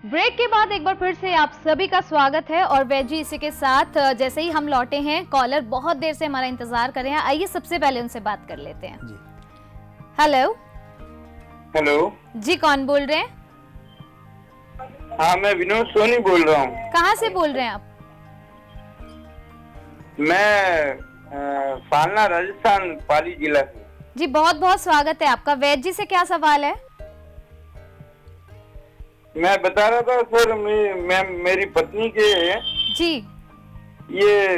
Break के बाद एक बार फिर से आप सभी का स्वागत है और वेजी इसी के साथ जैसे ही हम लौटे हैं, कॉलर बहुत देर से हमारा इंतजार कर रहे हैं। आइए सबसे पहले उनसे बात कर लेते हैं जी। हेलो हेलो जी, कौन बोल रहे हैं? हाँ, मैं विनोद सोनी बोल रहा हूँ। कहाँ से बोल रहे हैं आप? मैं फालना राजस्थान पाली जिला से। जी बहुत बहुत स्वागत है आपका। वैद जी से क्या सवाल है? मैं बता रहा था सर, मेरी पत्नी के जी ये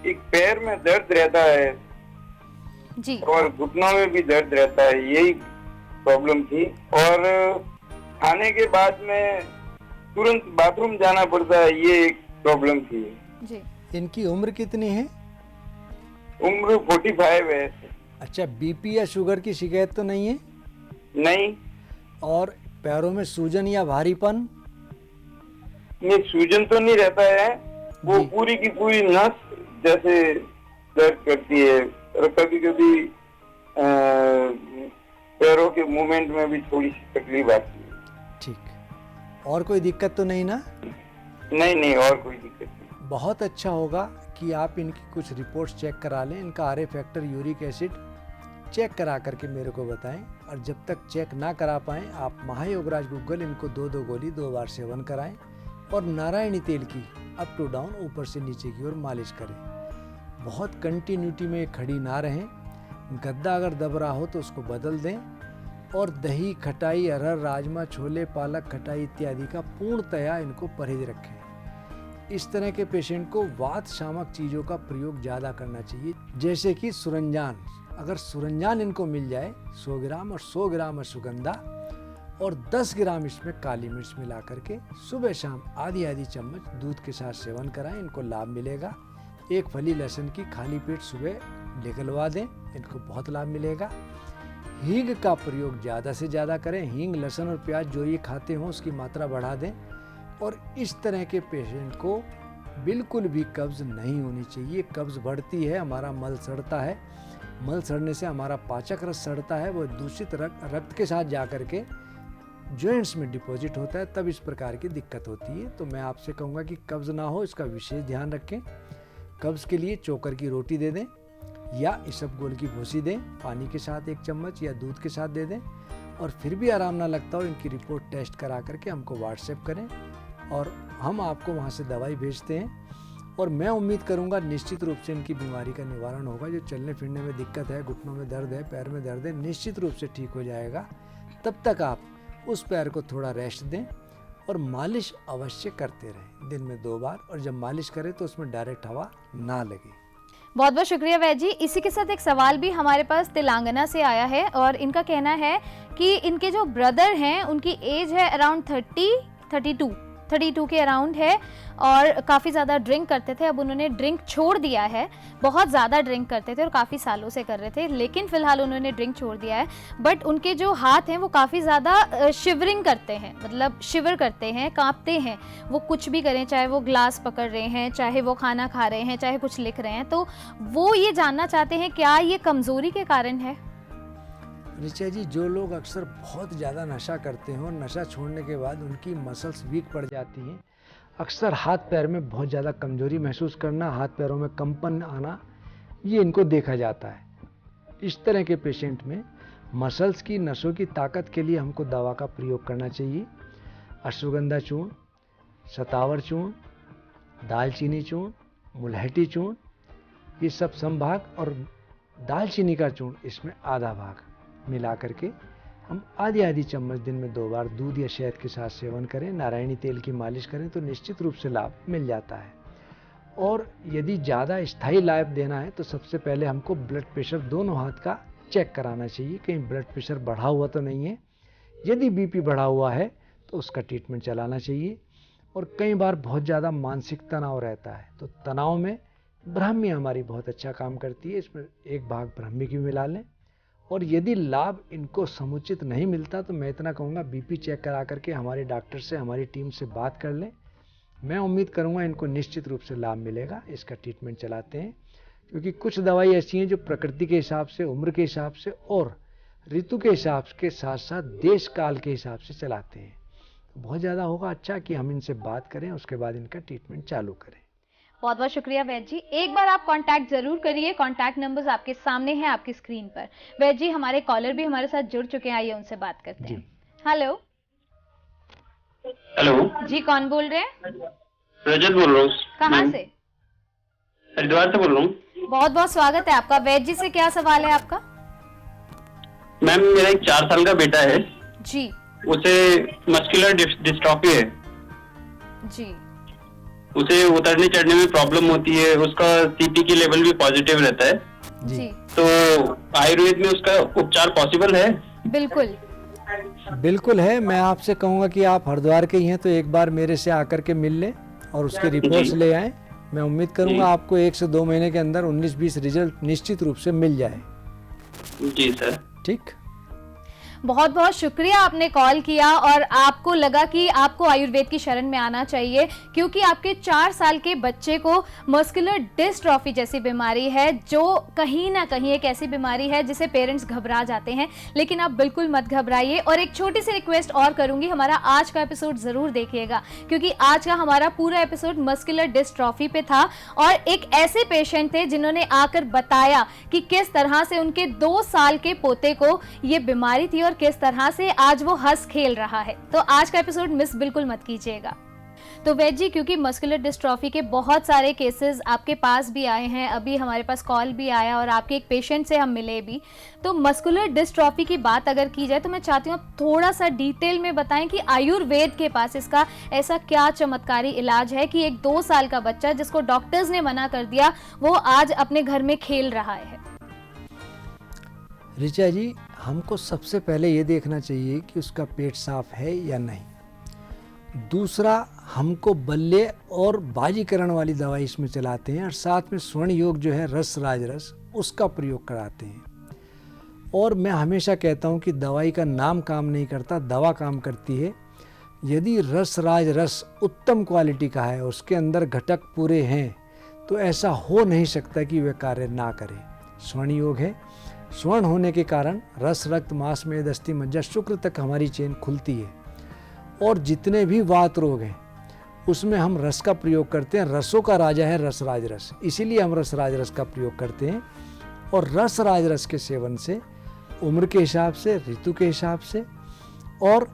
एक पैर में दर्द रहता है जी और घुटनों में भी दर्द रहता है, यही प्रॉब्लम थी। और खाने के बाद में तुरंत बाथरूम जाना पड़ता है, ये एक प्रॉब्लम थी जी। इनकी उम्र कितनी है? उम्र 45 है। अच्छा, बीपी या शुगर की शिकायत तो नहीं है? नहीं। और पैरों में सूजन या भारीपन? नहीं, सूजन तो नहीं रहता है, वो पूरी की पूरी नस जैसे दर्द करती है और कभी कभी पैरों के मूवमेंट में भी थोड़ी सी तकलीफ आती है। ठीक। और कोई दिक्कत तो नहीं ना? नहीं, और कोई दिक्कत नहीं। बहुत अच्छा होगा कि आप इनकी कुछ रिपोर्ट्स चेक करा लें। इनका RA factor, uric acid check करा करके मेरे को बताएं। और जब तक चेक ना करा पाएँ, आप महायोगराज गूगल इनको 2 गोली 2 बार सेवन कराएं और नारायणी तेल की अप टू डाउन, ऊपर से नीचे की ओर मालिश करें। बहुत कंटिन्यूटी में खड़ी ना रहें। गद्दा अगर दब रहा हो तो उसको बदल दें। और दही, खटाई, अरहर, राजमा, छोले, पालक, खटाई इत्यादि का पूर्णतया इनको परहेज रखें। इस तरह के पेशेंट को वात शामक चीज़ों का प्रयोग ज़्यादा करना चाहिए, जैसे कि सुरंजान। अगर सुरंजान इनको मिल जाए 100 ग्राम, और 100 ग्राम अश्वगंधा और 10 ग्राम इसमें काली मिर्च मिला करके सुबह शाम आधी चम्मच दूध के साथ सेवन कराएं, इनको लाभ मिलेगा। एक फली लहसुन की खाली पेट सुबह निकलवा दें, इनको बहुत लाभ मिलेगा। हींग का प्रयोग ज़्यादा से ज़्यादा करें। हींग, लहसुन और प्याज जो ये खाते हों उसकी मात्रा बढ़ा दें। और इस तरह के पेशेंट को बिल्कुल भी कब्ज़ नहीं होनी चाहिए। कब्ज़ बढ़ती है, हमारा मल सड़ता है। मल सड़ने से हमारा पाचक रस सड़ता है, वो दूषित रक्त के साथ जा कर के जॉइंट्स में डिपॉजिट होता है, तब इस प्रकार की दिक्कत होती है। तो मैं आपसे कहूँगा कि कब्ज़ ना हो, इसका विशेष ध्यान रखें। कब्ज़ के लिए चोकर की रोटी दे दें या इसबगोल की भूसी दें, पानी के साथ 1 चम्मच या दूध के साथ दे दें। और फिर भी आराम ना लगता हो, इनकी रिपोर्ट टेस्ट करा करके हमको व्हाट्सएप करें और हम आपको वहाँ से दवाई भेजते हैं। और मैं उम्मीद करूंगा निश्चित रूप से इनकी बीमारी का निवारण होगा। जो चलने फिरने में दिक्कत है, घुटनों में दर्द है, पैर में दर्द है, निश्चित रूप से ठीक हो जाएगा। तब तक आप उस पैर को थोड़ा रेस्ट दें और मालिश अवश्य करते रहें, दिन में 2 बार। और जब मालिश करें तो उसमें डायरेक्ट हवा ना लगे। बहुत बहुत शुक्रिया वैद जी। इसी के साथ एक सवाल भी हमारे पास तेलंगाना से आया है और इनका कहना है कि इनके जो ब्रदर हैं उनकी एज है अराउंड 32 के अराउंड है और काफ़ी ज़्यादा ड्रिंक करते थे। अब उन्होंने ड्रिंक छोड़ दिया है। बहुत ज़्यादा ड्रिंक करते थे और काफ़ी सालों से कर रहे थे, लेकिन फ़िलहाल उन्होंने ड्रिंक छोड़ दिया है। बट उनके जो हाथ हैं वो काफ़ी ज़्यादा शिवरिंग करते हैं, मतलब शिवर करते हैं, कांपते हैं। वो कुछ भी करें, चाहे वो ग्लास पकड़ रहे हैं, चाहे वो खाना खा रहे हैं, चाहे कुछ लिख रहे हैं। तो वो ये जानना चाहते हैं क्या ये कमज़ोरी के कारण है? ऋचा जी, जो लोग अक्सर बहुत ज़्यादा नशा करते हैं और नशा छोड़ने के बाद उनकी मसल्स वीक पड़ जाती हैं, अक्सर हाथ पैर में बहुत ज़्यादा कमजोरी महसूस करना, हाथ पैरों में कंपन आना, ये इनको देखा जाता है। इस तरह के पेशेंट में मसल्स की, नसों की ताकत के लिए हमको दवा का प्रयोग करना चाहिए। अश्वगंधा चूर्ण, सतावर चूर्ण, दालचीनी चूर्ण, मुलहटी चूर्ण, ये सब समभाग, और दालचीनी का चूर्ण इसमें आधा भाग मिला करके हम आधी चम्मच दिन में 2 बार दूध या शहद के साथ सेवन करें, नारायणी तेल की मालिश करें तो निश्चित रूप से लाभ मिल जाता है। और यदि ज़्यादा स्थायी लाभ देना है तो सबसे पहले हमको ब्लड प्रेशर दोनों हाथ का चेक कराना चाहिए, कहीं ब्लड प्रेशर बढ़ा हुआ तो नहीं है। यदि बीपी बढ़ा हुआ है तो उसका ट्रीटमेंट चलाना चाहिए। और कई बार बहुत ज़्यादा मानसिक तनाव रहता है, तो तनाव में ब्राह्मी हमारी बहुत अच्छा काम करती है, इसमें 1 भाग ब्राह्मी की मिला लें। और यदि लाभ इनको समुचित नहीं मिलता तो मैं इतना कहूँगा बीपी चेक करा करके हमारे डॉक्टर से, हमारी टीम से बात कर लें। मैं उम्मीद करूँगा इनको निश्चित रूप से लाभ मिलेगा। इसका ट्रीटमेंट चलाते हैं, क्योंकि कुछ दवाई ऐसी हैं जो प्रकृति के हिसाब से, उम्र के हिसाब से और ऋतु के हिसाब के साथ साथ देश काल के हिसाब से चलाते हैं। बहुत ज़्यादा होगा अच्छा कि हम इनसे बात करें, उसके बाद इनका ट्रीटमेंट चालू करें। बहुत बहुत शुक्रिया वैद्य जी। एक बार आप कांटेक्ट जरूर करिए, कांटेक्ट नंबर्स आपके सामने हैं आपकी स्क्रीन पर। वैद्य जी, हमारे कॉलर भी हमारे साथ जुड़ चुके हैं, आइए उनसे बात करते हैं। हेलो। हेलो जी, कौन बोल रहे हैं? रजत बोल रहा हूँ। कहाँ से? हरिद्वार से बोल रहा हूँ। बहुत बहुत स्वागत है आपका। वैद्य जी से क्या सवाल है आपका? मैम, मेरा एक 4 साल का बेटा है जी उसे मस्कुलर डिस्ट्रॉफी है। जी उसे उतरने चढ़ने में प्रॉब्लम होती है, उसका सीपी की लेवल भी पॉजिटिव रहता है। जी तो आयुर्वेद में उसका उपचार पॉसिबल है? बिल्कुल बिल्कुल है। मैं आपसे कहूँगा कि आप हरिद्वार के ही हैं तो एक बार मेरे से आकर के मिल लें और उसके रिपोर्ट्स ले आएं। मैं उम्मीद करूँगा आपको 1 से 2 महीने के अंदर 19-20 रिजल्ट निश्चित रूप से मिल जाए। जी सर। ठीक, बहुत बहुत शुक्रिया आपने कॉल किया और आपको लगा कि आपको आयुर्वेद की शरण में आना चाहिए, क्योंकि आपके 4 साल के बच्चे को मस्कुलर डिस्ट्रॉफी जैसी बीमारी है, जो कहीं ना कहीं एक ऐसी बीमारी है जिसे पेरेंट्स घबरा जाते हैं। लेकिन आप बिल्कुल मत घबराइए। और एक छोटी सी रिक्वेस्ट और करूंगी, हमारा आज का एपिसोड जरूर देखिएगा, क्योंकि आज का हमारा पूरा एपिसोड मस्कुलर डिस्ट्रॉफी पे था और एक ऐसे पेशेंट थे जिन्होंने आकर बताया कि किस तरह से उनके 2 साल के पोते को ये बीमारी थी और किस तरह से आज वो हंस खेल रहा है। तो आज का एपिसोड मिस बिल्कुल मत कीजिएगा। तो वैद्य जी, क्योंकि मस्कुलर डिस्ट्रॉफी के बहुत सारे केसेस आपके पास भी आए हैं, अभी हमारे पास कॉल भी आया और आपके एक पेशेंट से हम मिले भी, तो मस्कुलर डिस्ट्रॉफी की बात अगर की जाए तो मैं चाहती हूँ आप थोड़ा सा डिटेल में बताएं कि आयुर्वेद के पास इसका ऐसा क्या चमत्कारी इलाज है कि एक 2 साल का बच्चा जिसको डॉक्टर्स ने मना कर दिया, वो आज अपने घर में खेल रहा है। ऋचा जी, हमको सबसे पहले ये देखना चाहिए कि उसका पेट साफ है या नहीं। दूसरा, हमको बल्ले और बाजीकरण वाली दवाई इसमें चलाते हैं और साथ में स्वर्ण योग जो है रस राज रस, उसका प्रयोग कराते हैं। और मैं हमेशा कहता हूँ कि दवाई का नाम काम नहीं करता, दवा काम करती है। यदि रस राज रस उत्तम क्वालिटी का है, उसके अंदर घटक पूरे हैं, तो ऐसा हो नहीं सकता कि वह कार्य ना करे। स्वर्ण योग है, स्वर्ण होने के कारण रस रक्त मांस मेद अस्थि मज्जा शुक्र तक हमारी चेन खुलती है। और जितने भी वात रोग हैं उसमें हम रस का प्रयोग करते हैं। रसों का राजा है रस राज रस, इसीलिए हम रस राज रस का प्रयोग करते हैं। और रस राज रस के सेवन से उम्र के हिसाब से, ऋतु के हिसाब से और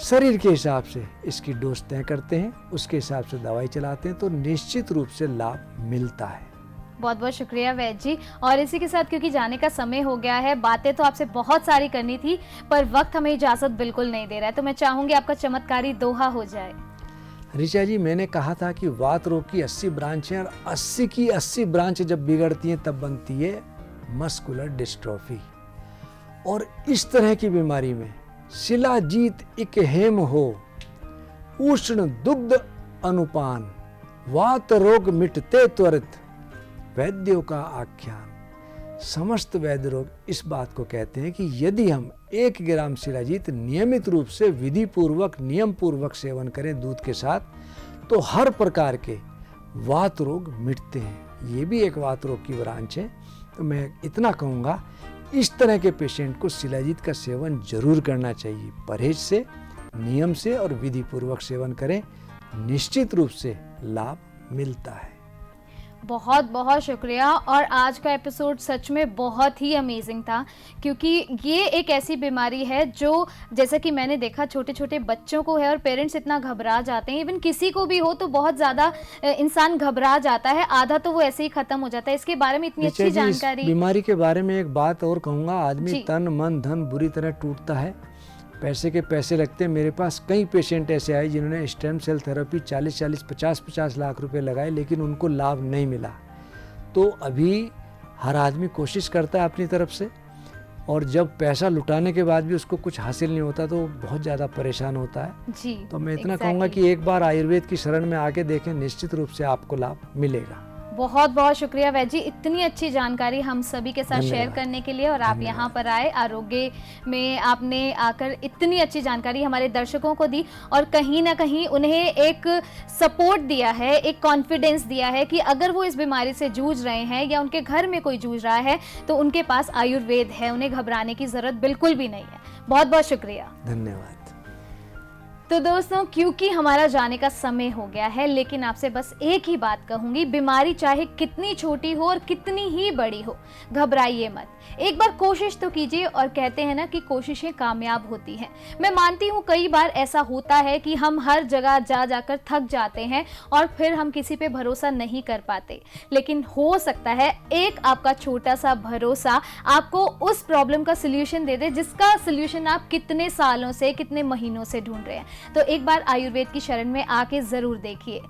शरीर के हिसाब से इसकी डोज तय करते हैं, उसके हिसाब से दवाई चलाते हैं, तो निश्चित रूप से लाभ मिलता है। बहुत बहुत शुक्रिया वैद्य जी। और इसी के साथ, क्योंकि जाने का समय हो गया है, बातें तो आपसे बहुत सारी करनी थी पर वक्त हमें इजाजत बिल्कुल नहीं दे रहा है, तो मैं चाहूंगी आपका चमत्कारी दोहा हो जाए। ऋचा जी, मैंने कहा था कि वात रोग की 80 ब्रांच हैं और 80 की 80 ब्रांच जब बिगड़ती हैं तब बनती है मस्कुलर डिस्ट्रॉफी। और इस तरह की बीमारी में शिलाजीत इक हेम हो, उष्ण दुग्ध अनुपान, वात रोग मिटते त्वरित, वैद्यों का आख्यान। समस्त वैद्य रोग इस बात को कहते हैं कि यदि हम 1 ग्राम शिलाजीत नियमित रूप से विधि पूर्वक नियम पूर्वक सेवन करें दूध के साथ, तो हर प्रकार के वात रोग मिटते हैं। ये भी एक वात रोग की ब्रांच है। तो मैं इतना कहूँगा, इस तरह के पेशेंट को शिलाजीत का सेवन जरूर करना चाहिए। परहेज से, नियम से और विधि पूर्वक सेवन करें, निश्चित रूप से लाभ मिलता है। बहुत बहुत शुक्रिया। और आज का एपिसोड सच में बहुत ही अमेजिंग था, क्योंकि ये एक ऐसी बीमारी है जो, जैसा कि मैंने देखा, छोटे छोटे बच्चों को है और पेरेंट्स इतना घबरा जाते हैं। इवन किसी को भी हो तो बहुत ज़्यादा इंसान घबरा जाता है, आधा तो वो ऐसे ही ख़त्म हो जाता है। इसके बारे में इतनी अच्छी जानकारी। बीमारी के बारे में एक बात और कहूँगा, आदमी तन मन धन बुरी तरह टूटता है, पैसे के पैसे लगते हैं। मेरे पास कई पेशेंट ऐसे आए जिन्होंने स्टेम सेल थेरेपी 40-40, 50-50 लाख रुपए लगाए, लेकिन उनको लाभ नहीं मिला। तो अभी हर आदमी कोशिश करता है अपनी तरफ से, और जब पैसा लुटाने के बाद भी उसको कुछ हासिल नहीं होता तो बहुत ज़्यादा परेशान होता है जी। तो मैं इतना कहूँगा कि एक बार आयुर्वेद की शरण में आके देखें, निश्चित रूप से आपको लाभ मिलेगा। बहुत बहुत शुक्रिया वैद्य जी, इतनी अच्छी जानकारी हम सभी के साथ शेयर करने के लिए। और आप यहाँ पर आए, आरोग्य में आपने आकर इतनी अच्छी जानकारी हमारे दर्शकों को दी और कहीं ना कहीं उन्हें एक सपोर्ट दिया है, एक कॉन्फिडेंस दिया है कि अगर वो इस बीमारी से जूझ रहे हैं या उनके घर में कोई जूझ रहा है तो उनके पास आयुर्वेद है, उन्हें घबराने की ज़रूरत बिल्कुल भी नहीं है। बहुत बहुत शुक्रिया, धन्यवाद। तो दोस्तों, क्योंकि हमारा जाने का समय हो गया है, लेकिन आपसे बस एक ही बात कहूंगी, बीमारी चाहे कितनी छोटी हो और कितनी ही बड़ी हो, घबराइए मत। एक बार कोशिश तो कीजिए, और कहते हैं ना कि कोशिशें कामयाब होती हैं। मैं मानती हूँ कई बार ऐसा होता है कि हम हर जगह जा जाकर थक जाते हैं और फिर हम किसी पे भरोसा नहीं कर पाते, लेकिन हो सकता है एक आपका छोटा सा भरोसा आपको उस प्रॉब्लम का सल्यूशन दे दे, जिसका सल्यूशन आप कितने सालों से, कितने महीनों से ढूंढ रहे हैं। तो एक बार आयुर्वेद की शरण में आके जरूर देखिए।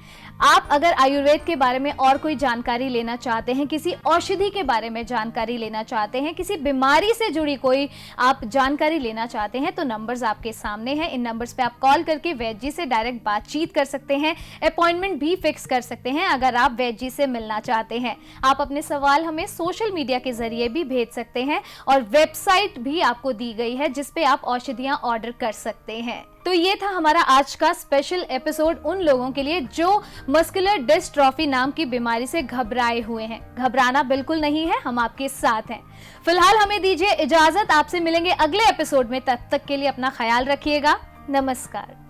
आप अगर आयुर्वेद के बारे में और कोई जानकारी लेना चाहते हैं, किसी औषधि के बारे में जानकारी लेना चाहते हैं, किसी बीमारी से जुड़ी कोई आप जानकारी लेना चाहते हैं, तो नंबर्स आपके सामने हैं। इन नंबर्स पे आप कॉल करके वैद्य जी से डायरेक्ट बातचीत कर सकते हैं, अपॉइंटमेंट भी फिक्स कर सकते हैं। अगर आप वैद्य जी से मिलना चाहते हैं, आप अपने सवाल हमें सोशल मीडिया के जरिए भी भेज सकते हैं, और वेबसाइट भी आपको दी गई है जिस पे आप औषधियां ऑर्डर कर सकते हैं। तो ये था हमारा आज का स्पेशल एपिसोड उन लोगों के लिए जो मस्कुलर डिस्ट्रॉफी नाम की बीमारी से घबराए हुए हैं। घबराना बिल्कुल नहीं है, हम आपके साथ हैं। फिलहाल हमें दीजिए इजाजत, आपसे मिलेंगे अगले एपिसोड में। तब तक के लिए अपना ख्याल रखिएगा। नमस्कार।